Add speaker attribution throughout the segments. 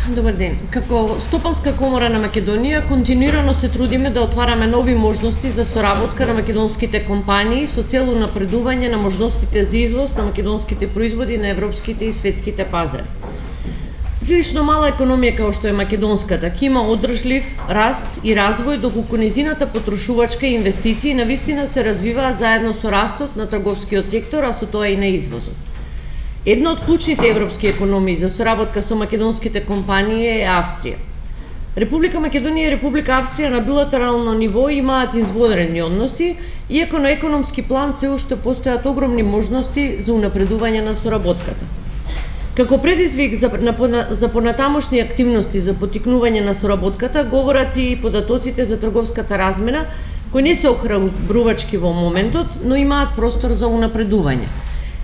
Speaker 1: Добар ден. Како Стопанска комора на Македонија, континуирано се трудиме да отвараме нови можности за соработка на македонските компании со цел напредување на можностите за извоз на македонските производи на европските и светските пазари. Прилично мала економија како што е македонската, ќе има одржлив раст и развој, доколку незината потрошувачка и инвестиции навистина се развиваат заедно со растот на трговскиот сектор, а со тоа и на извозот. Една од клучните европски економии за соработка со македонските компании е Австрија. Република Македонија и Република Австрија на билатерално ниво имаат извонредни односи, иако на економски план се уште постојат огромни можности за унапредување на соработката. Како предизвик за понатамошни активности за поттикнување на соработката говорат и податоците за трговската размена, кои не се охрабрувачки во моментот, но имаат простор за унапредување.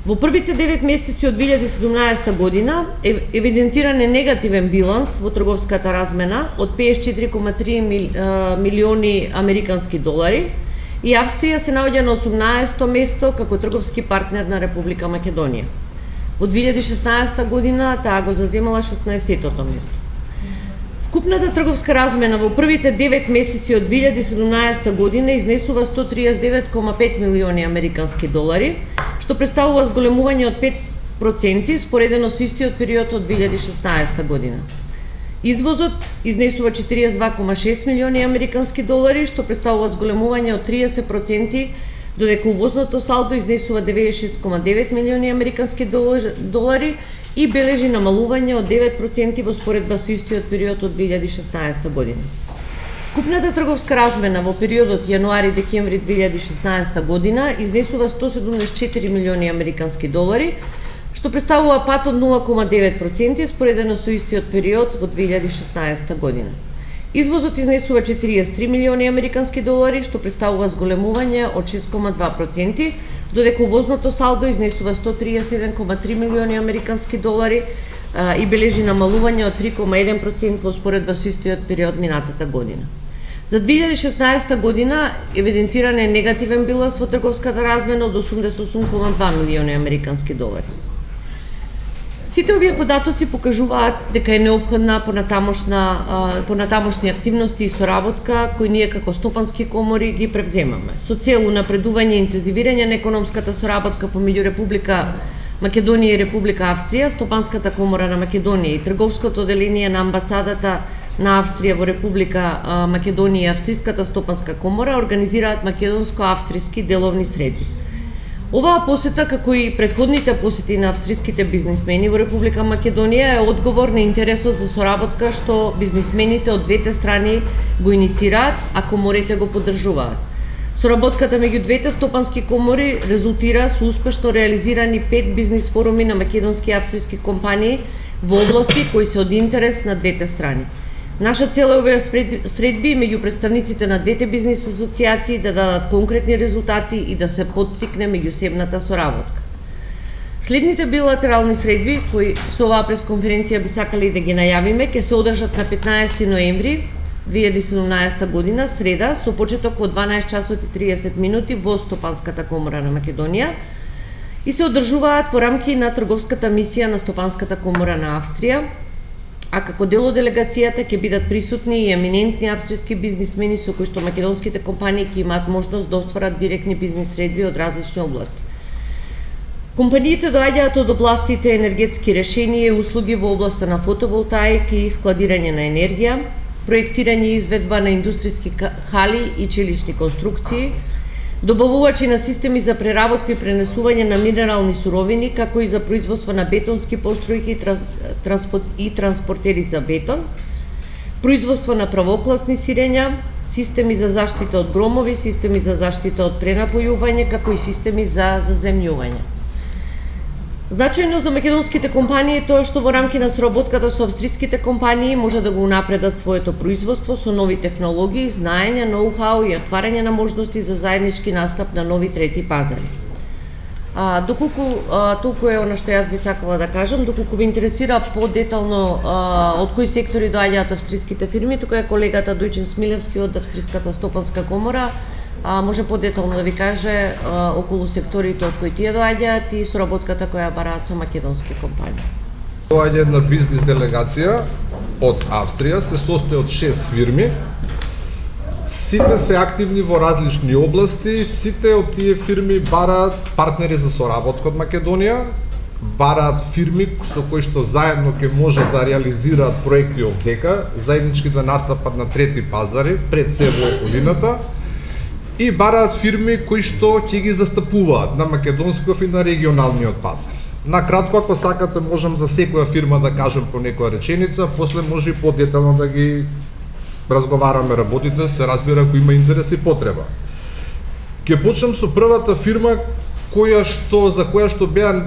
Speaker 1: Во првите 9 месеци од 2017 година евидентиран е негативен биланс во трговската размена од 54,3 милиони американски долари и Австрија се наоѓа на 18-то место како трговски партнер на Република Македонија. Во 2016 година таа го заземала 16-тото место. Вкупната трговска размена во првите 9 месеци од 2017 година изнесува 139,5 милиони американски долари, што представува зголемување од 5% споредено со истиот период од 2016 година. Извозот изнесува 42,6 милиони американски долари, што представува зголемување од 30%, додека увозното салдо изнесува 96,9 милиони американски долари и бележи намалување од 9% во споредба со истиот период од 2016 година. Вкупната трговска размена во периодот јануари-декември 2016 година изнесува 174 милиони американски долари, што представува пат од 0,9% споредено со истиот период во 2016 година. Извозот изнесува 43 милиони американски долари, што представува зголемување од 6,2%, додека увозното салдо изнесува 137,3 милиони американски долари и бележи намалување од 3,1% во споредба со истиот период минатата година. За 2016 година евидентиран е негативен биланс во трговската размена од 88,2 милиони американски долари. Сите овие податоци покажуваат дека е неопходна понатамошни активности и соработка кои ние како стопански комори ги превземаме. Со цел унапредување и интензивирање на економската соработка помеѓу Република Македонија и Република Австрија, Стопанската комора на Македонија и трговското оделение на амбасадата на Австрија во Република Македонија и Австриската стопанска комора организираат македонско-австриски деловни средби. Оваа посета, како и претходните посети на австриските бизнисмени во Република Македонија, е одговор на интересот за соработка што бизнисмените од двете страни го иницираат, а коморите го поддржуваат. Соработката меѓу двете стопански комори резултира со успешно реализирани 5 бизнис форуми на македонски и австриски компании во области кои се од интерес на двете страни. Наша цел е овие средби меѓу представниците на двете бизнис асоциации да дадат конкретни резултати и да се поттикне меѓусебната соработка. Следните билатерални средби, кои со оваа пресконференција би сакали да ги најавиме, ќе се одржат на 15 ноември 2017 година, среда, со почеток во 12 часот и 30 минути во Стопанската комора на Македонија и се одржуваат во рамки на трговската мисија на Стопанската комора на Австрија, а како дел од делегацијата ќе бидат присутни и еминентни австријски бизнисмени со кои што македонските компании ќе имаат можност да остварат директни бизнис средби од различни области. Компаниите доаѓаат од областите енергетски решенија и услуги во областа на фотоволтаик и складирање на енергија, проектирање и изведба на индустријски хали и челични конструкции, добавувачи на системи за преработка и пренесување на минерални суровини, како и за производство на бетонски постројки и транспортери за бетон, производство на правокласни сирења, системи за заштита од громови, системи за заштита од пренапојување, како и системи за заземјување. Значајно за македонските компании е тоа што во рамки на соработката со австриските компании може да го унапредат своето производство со нови технологии, знаење, ноу-хау и отварање на можности за заеднички настап на нови трети пазари. Толку е она што јас би сакала да кажам, доколку ви интересира подетално од кои сектори доаѓаат австриските фирми, тука е колегата Дојчен Смилевски од Австриската стопанска комора, може подетално да ви каже околу секторите од кои тие доаѓаат и соработката која бараат со македонски компании.
Speaker 2: Доаѓа една бизнис делегација од Австрија, се состои од 6 фирми. Сите се активни во различни области, сите од тие фирми бараат партнери за соработка од Македонија, бараат фирми со кои што заедно ќе може да реализираат проекти овдека, заеднички да настапат на трети пазари, пред се во околината, и бараат фирми кои што ќе ги застапуваат на македонскиот и на регионалниот пазар. Накратко, ако сакате, можам за секоја фирма да кажем по некоја реченица, после може и подетално да ги разговараме работите, се разбира ако има интерес и потреба. Ќе почнем со првата фирма за која што беа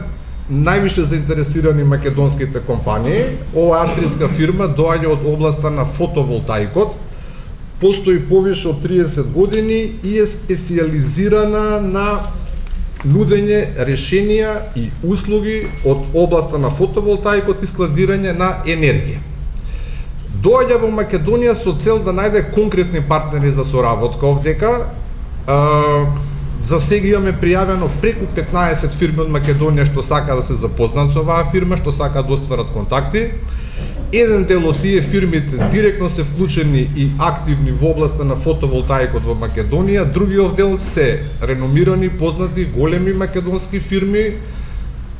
Speaker 2: највише заинтересирани македонските компании. Ова австријска фирма доаѓа од областа на фотоволтаикот, постои повише од 30 години и е специјализирана на нудење решенија и услуги од областа на фотоволтаикот и складирање на енергија. Доаѓа во Македонија со цел да најде конкретни партнери за соработка овдека. За сега имаме пријавено преку 15 фирми од Македонија што сака да се запознаат со оваа фирма, што сака да остварат контакти. Еден дел од тие фирмите директно се вклучени и активни во областа на фотоволтаикот во Македонија, другиот дел се реномирани, познати, големи македонски фирми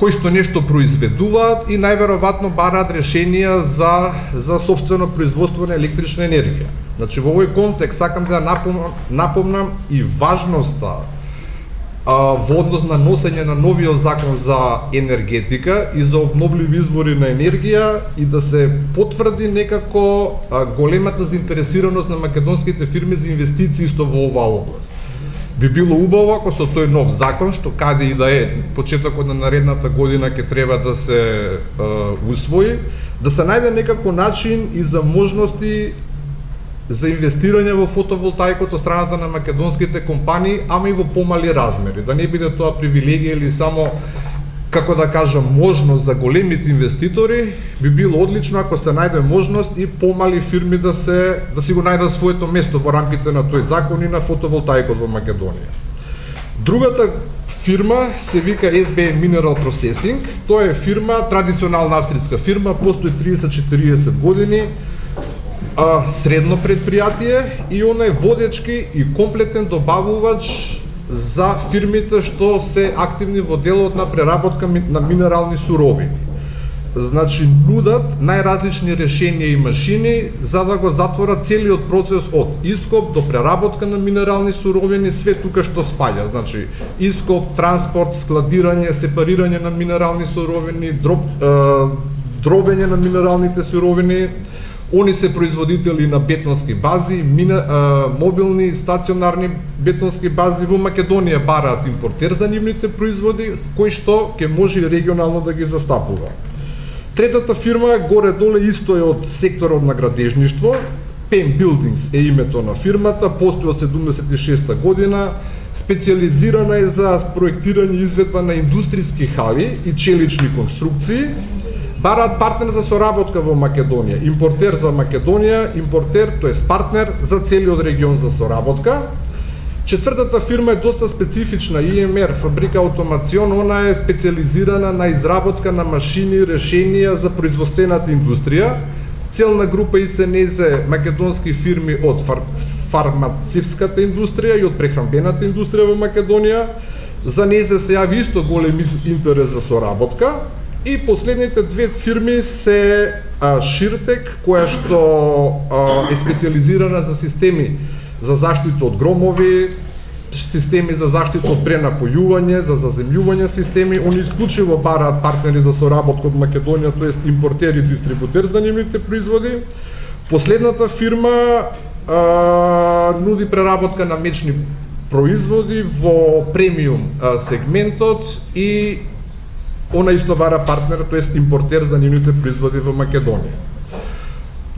Speaker 2: кои што нешто произведуваат и најверојатно бараат решенија за сопствено производство на електрична енергија. Значи во овој контекст сакам да напомнам и важноста во однос на носење на новиот закон за енергетика и за обновливи извори на енергија и да се потврди некако големата заинтересираност на македонските фирми за инвестиции исто во оваа област. Би било убаво ако со тој нов закон, што каде и да е почетокот на наредната година ќе треба да се усвои, да се најде некако начин и за можности за инвестирање во фотоволтаикот од страната на македонските компании, ама и во помали размери, да не биде тоа привилегија или само, како да кажам, можност за големите инвеститори. Би било одлично ако се најде можност и помали фирми да си го најдат своето место во рамките на тој закон и на фотоволтаикот во Македонија. Другата фирма се вика SB Mineral Processing. Тоа е фирма, традиционална австријска фирма, постои 30-40 години, средно предпријатие и она е водечки и комплетен добавувач за фирмите што се активни во делот на преработка на минерални суровини. Значи нудат најразлични решенија и машини за да го затворат целиот процес од ископ до преработка на минерални суровини, све тука што спаѓа. Значи ископ, транспорт, складирање, сепарирање на минерални суровини, дробење на минералните суровини. Они се производители на бетонски бази, мобилни, стационарни бетонски бази. Во Македонија бараат импортер за нивните производи, кој што ќе може регионално да ги застапува. Третата фирма горе-доле исто е од секторот на градежништво. PEM Buildings е името на фирмата, постои од 76 година, специјализирана е за проектирање и изведба на индустријски хали и челични конструкции. Бараат партнер за соработка во Македонија, импортер за Македонија, импортер, тоест партнер за целиот регион за соработка. Четвртата фирма е доста специфична, IMR, Фабрика Автомацион, она е специализирана на изработка на машини, решенија за производствената индустрија. Целна група ИСНЗ македонски фирми од фармацевската индустрија и од прехранбената индустрија во Македонија. За незе се јави исто голем интерес за соработка. И последните две фирми се Ширтек, која што е специализирана за системи за заштита од громови, системи за заштита од пренапојување, за заземљување системи. Они исклучиво бараат партнери за соработка од Македонија, тоест импортер и дистрибутер за нивните производи. Последната фирма нуди преработка на мечни производи во премиум сегментот и она исто бара партнер, тоест импортер за нивните производи во Македонија.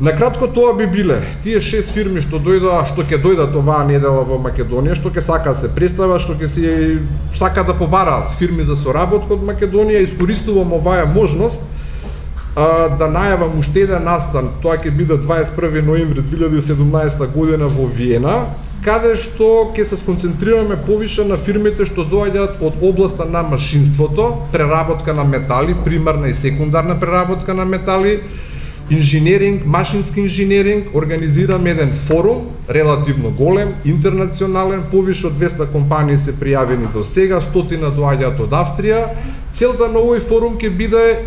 Speaker 2: Накратко тоа би биле тие 6 фирми што ќе дојдат оваа недела во Македонија, што ќе сака да се представат, што ќе си сака да побараат фирми за соработка од Македонија. Искористувам оваа можност да најавам уште еден настан. Тоа ќе биде 21 ноември 2017 година во Виена, каде што ќе се сконцентрираме повише на фирмите што доаѓаат од областа на машинството, преработка на метали, примарна и секундарна преработка на метали, инженеринг, машински инженеринг, организираме еден форум, релативно голем, интернационален, повише од 200 компании се пријавени до сега, 100 доаѓаат од Австрија. Целта на овој форум ќе биде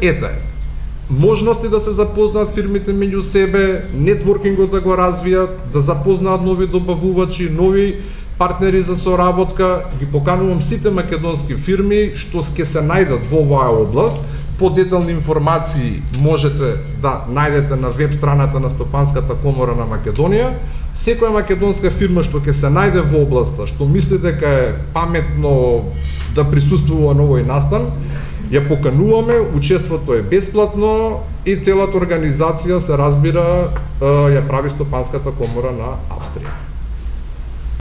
Speaker 2: можности да се запознаат фирмите меѓу себе, нетворкингот да го развијат, да запознаат нови добавувачи, нови партнери за соработка. Ги поканувам сите македонски фирми што ќе се најдат во оваа област. Подетални информации можете да најдете на веб страната на Стопанската комора на Македонија. Секоја македонска фирма што ќе се најде во областа, што мисли дека е паметно да присуствува на овој настан, ја покануваме, учеството е бесплатно и целата организација се разбира ја прави Стопанската комора на Австрија.